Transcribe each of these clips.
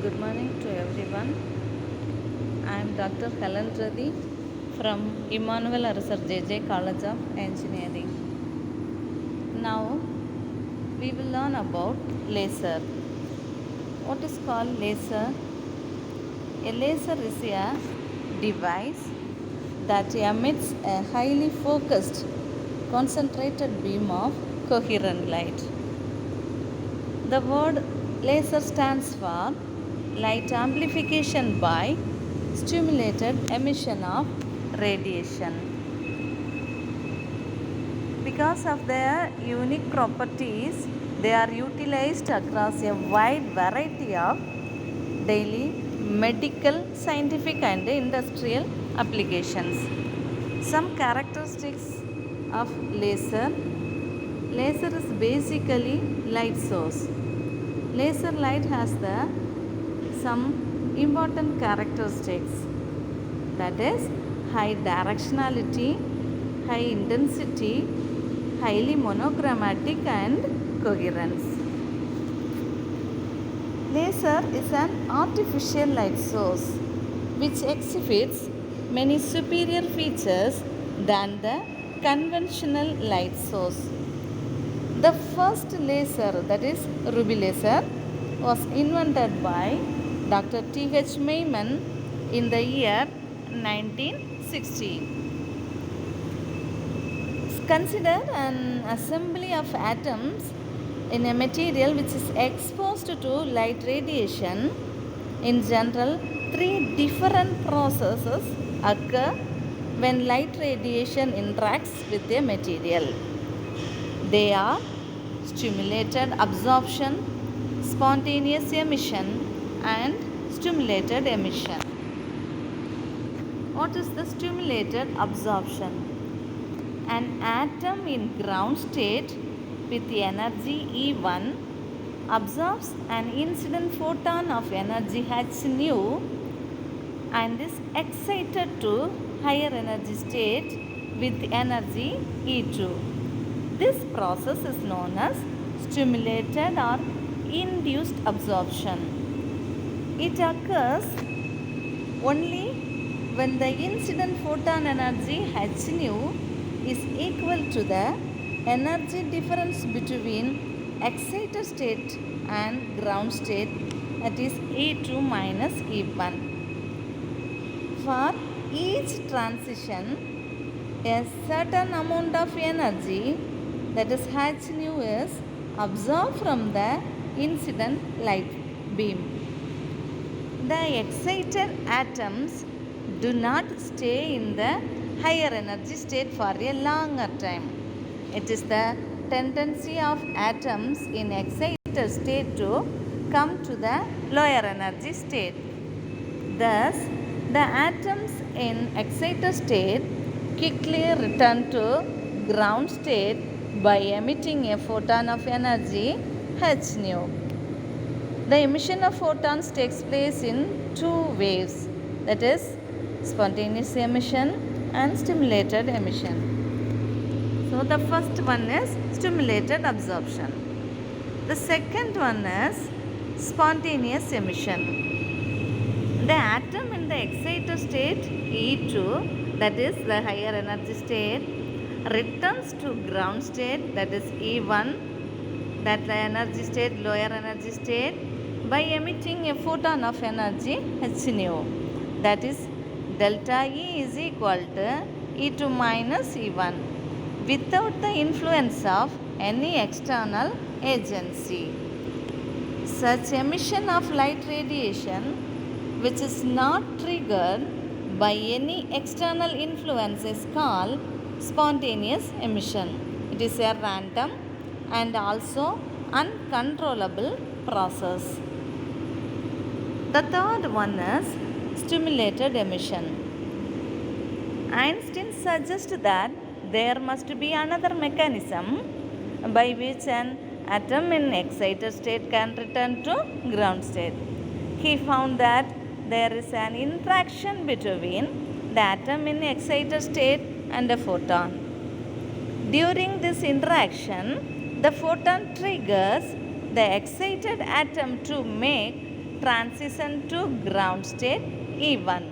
Good morning to everyone. I am Dr. Helen Rathi from Emmanuel Arasar JJ College of Engineering. Now we will learn about laser. What is called laser? A laser is a device that emits a highly focused, concentrated beam of coherent light. The word laser stands for light amplification by stimulated emission of radiation. Because of their unique properties, they are utilized across a wide variety of daily medical, scientific, and industrial applications. Some characteristics of laser. Laser is basically light source. Laser light has some important characteristics, that is high directionality, high intensity, highly monochromatic, and coherence. Laser is an artificial light source which exhibits many superior features than the conventional light source. The first laser, that is ruby laser, was invented by Dr. T.H. Mayman in the year 1960. Consider an assembly of atoms in a material which is exposed to light radiation. In general, three different processes occur when light radiation interacts with a material. They are stimulated absorption, spontaneous emission, and stimulated emission. What is the stimulated absorption? An atom in ground state with energy E1 absorbs an incident photon of energy h nu and is excited to higher energy state with energy E2. This process is known as stimulated or induced absorption. It occurs only when the incident photon energy h nu is equal to the energy difference between excited state and ground state, that is E2 minus E1. For each transition, a certain amount of energy, that is h nu, is absorbed from the incident light beam. The excited atoms do not stay in the higher energy state for a longer time. It is the tendency of atoms in excited state to come to the lower energy state. Thus, the atoms in excited state quickly return to ground state by emitting a photon of energy h nu. The emission of photons takes place in two waves, that is spontaneous emission and stimulated emission. So the first one is stimulated absorption. The second one is spontaneous emission. The atom in the excited state E2, that is the higher energy state, returns to ground state, that is E1, that the energy state, lower energy state, by emitting a photon of energy h nu, that is delta E is equal to E2 minus E1, without the influence of any external agency. Such emission of light radiation, which is not triggered by any external influence, is called spontaneous emission. It is a random and also uncontrollable process. The third one is stimulated emission. Einstein suggests that there must be another mechanism by which an atom in excited state can return to ground state. He found that there is an interaction between the atom in excited state and a photon. During this interaction, the photon triggers the excited atom to make transition to ground state E1.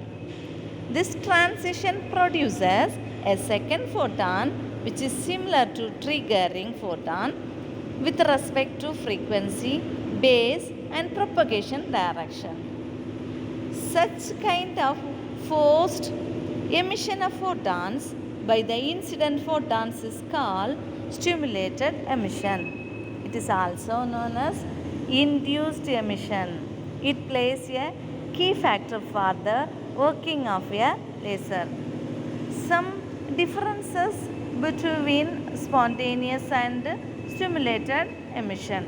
This transition produces a second photon which is similar to triggering photon with respect to frequency, base and propagation direction. Such kind of forced emission of photons by the incident photons is called stimulated emission. It is also known as induced emission. It plays a key factor for the working of a laser. Some differences between spontaneous and stimulated emission.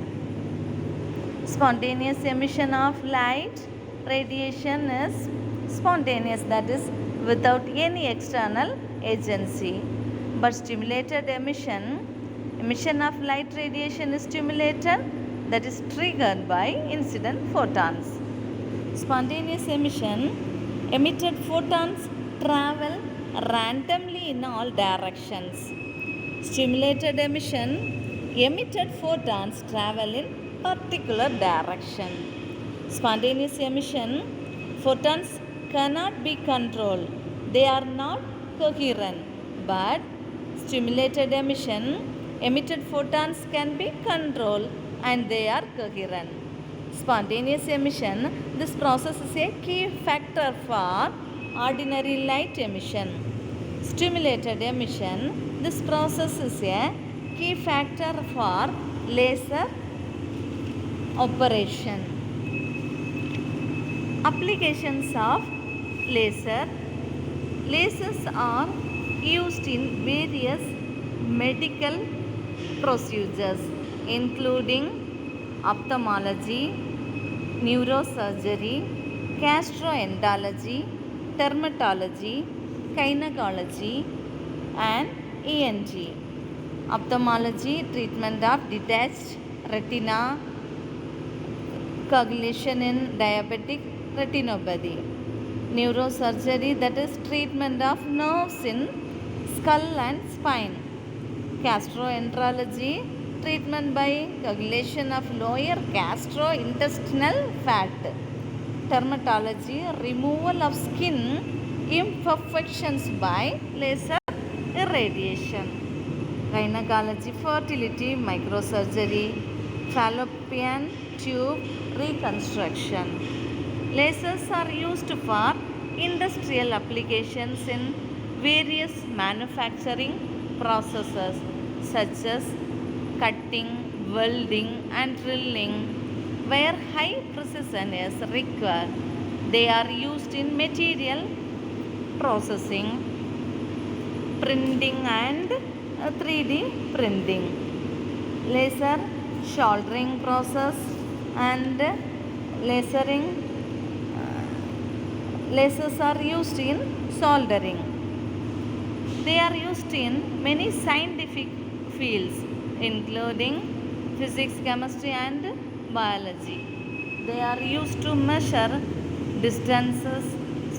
Spontaneous emission of light radiation is spontaneous, that is without any external agency. But stimulated emission of light radiation is stimulated, that is triggered by incident photons. Spontaneous emission, emitted photons travel randomly in all directions. Stimulated emission, emitted photons travel in particular direction. Spontaneous emission, photons cannot be controlled. They are not coherent. But stimulated emission, emitted photons can be controlled and they are coherent. Spontaneous emission, this process is a key factor for ordinary light emission. Stimulated emission, this process is a key factor for laser operation. Applications of laser. Lasers are used in various medical procedures including ophthalmology, neurosurgery, gastroenterology, dermatology, gynecology and ENT. Ophthalmology, treatment of detached retina, coagulation in diabetic retinopathy. Neurosurgery, that is treatment of nerves in skull and spine. Gastroenterology, treatment by coagulation of lower gastrointestinal fat. Dermatology, removal of skin imperfections by laser irradiation. Gynecology, fertility, microsurgery, fallopian tube reconstruction. Lasers are used for industrial applications in various manufacturing processes such as cutting, welding and drilling, where high precision is required. They are used in material processing, printing and 3D printing. Laser soldering process and lasering. Lasers are used in soldering. They are used in many scientific fields including physics, chemistry and biology. They are used to measure distances,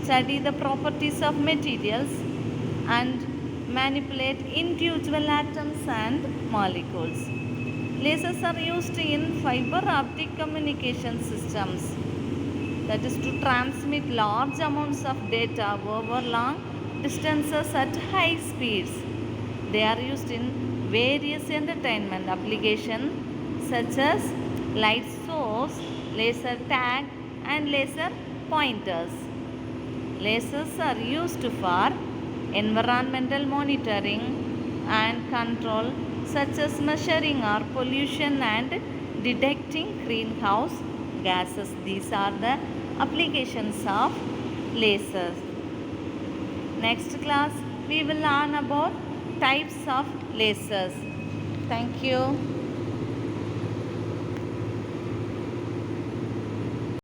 study the properties of materials and manipulate individual atoms and molecules. Lasers are used in fiber optic communication systems, that is to transmit large amounts of data over long distances at high speeds. They are used in various entertainment applications such as light source, laser tag and laser pointers. Lasers are used for environmental monitoring and control such as measuring air pollution and detecting greenhouse gases. These are the applications of lasers. Next class we will learn about types of lasers. Thank you.